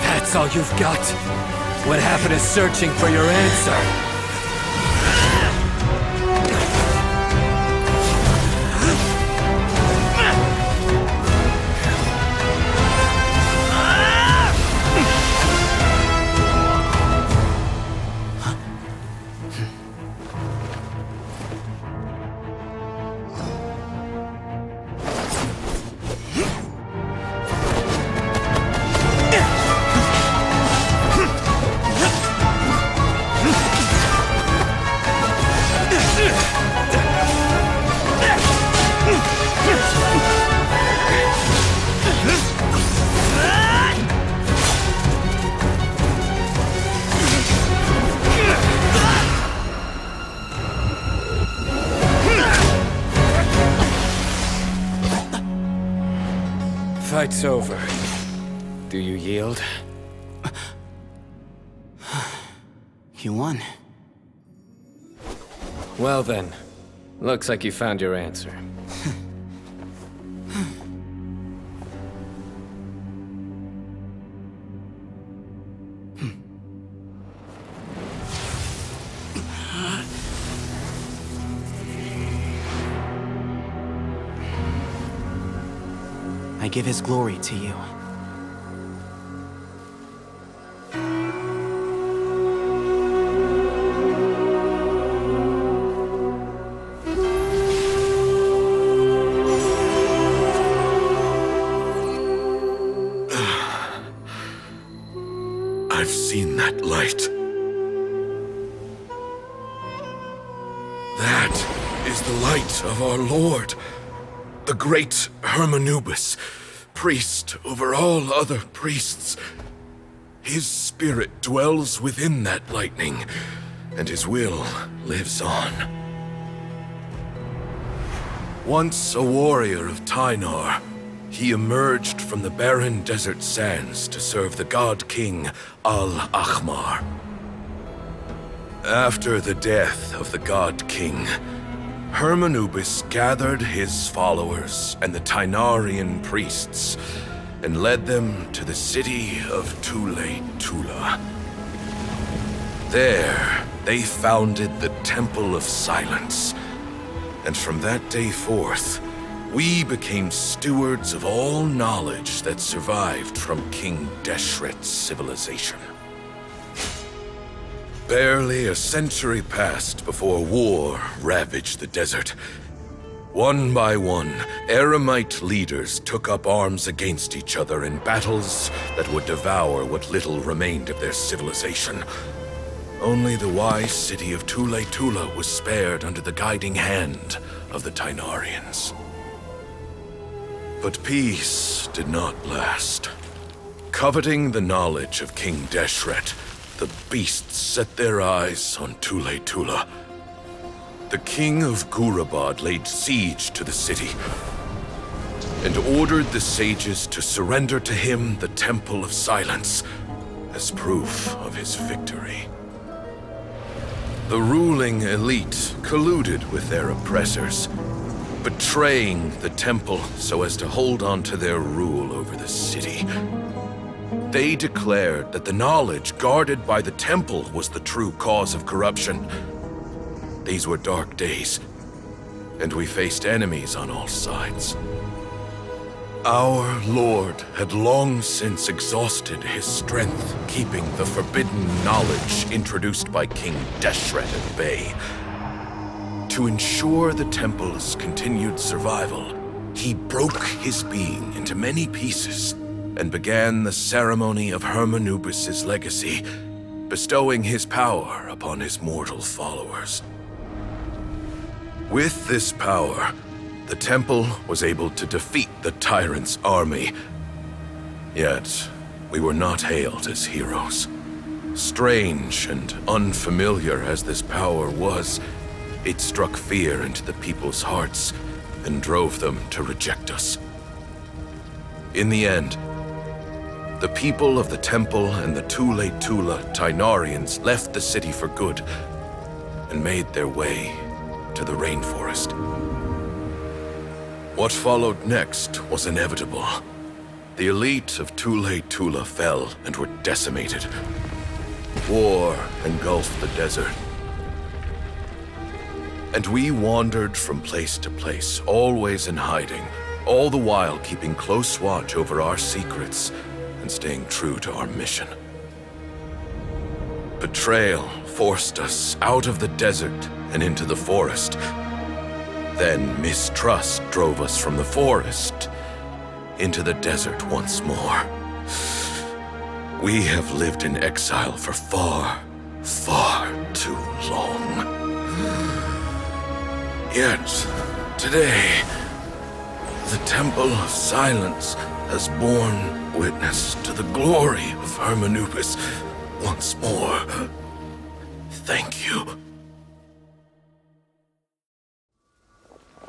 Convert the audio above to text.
That's all you've got? What happened to searching for your answer? Fight's over. Do you yield? You won. Well then, looks like you found your answer. I give his glory to you. I've seen that light. That is the light of our Lord, the great Hermanubis, priest over all other priests. His spirit dwells within that lightning, and his will lives on. Once a warrior of Tynar, he emerged from the barren desert sands to serve the god king Al-Ahmar. After the death of the god king, Hermanubis gathered his followers and the Tynarian priests and led them to the city of Tule-Tula. There, they founded the Temple of Silence, and from that day forth, we became stewards of all knowledge that survived from King Deshret's civilization. Barely a century passed before war ravaged the desert. One by one, Eremite leaders took up arms against each other in battles that would devour what little remained of their civilization. Only the wise city of Tule-Tula was spared under the guiding hand of the Tynarians. But peace did not last. Coveting the knowledge of King Deshret, the beasts set their eyes on Tule-Tula. The king of Gurabad laid siege to the city and ordered the sages to surrender to him the Temple of Silence as proof of his victory. The ruling elite colluded with their oppressors, betraying the temple so as to hold on to their rule over the city. They declared that the knowledge guarded by the temple was the true cause of corruption. These were dark days, and we faced enemies on all sides. Our Lord had long since exhausted his strength, keeping the forbidden knowledge introduced by King Deshret at bay. To ensure the temple's continued survival, he broke his being into many pieces and began the ceremony of Hermanubis' legacy, bestowing his power upon his mortal followers. With this power, the temple was able to defeat the tyrant's army. Yet, we were not hailed as heroes. Strange and unfamiliar as this power was, it struck fear into the people's hearts and drove them to reject us. In the end, the people of the temple and the Tule Tula Tainarians left the city for good and made their way to the rainforest. What followed next was inevitable. The elite of Tule Tula fell and were decimated. War engulfed the desert. And we wandered from place to place, always in hiding, all the while keeping close watch over our secrets and staying true to our mission. Betrayal forced us out of the desert and into the forest. Then mistrust drove us from the forest into the desert once more. We have lived in exile for far, far too long. Yet, today, the Temple of Silence has borne witness to the glory of Hermanubis once more. Thank you.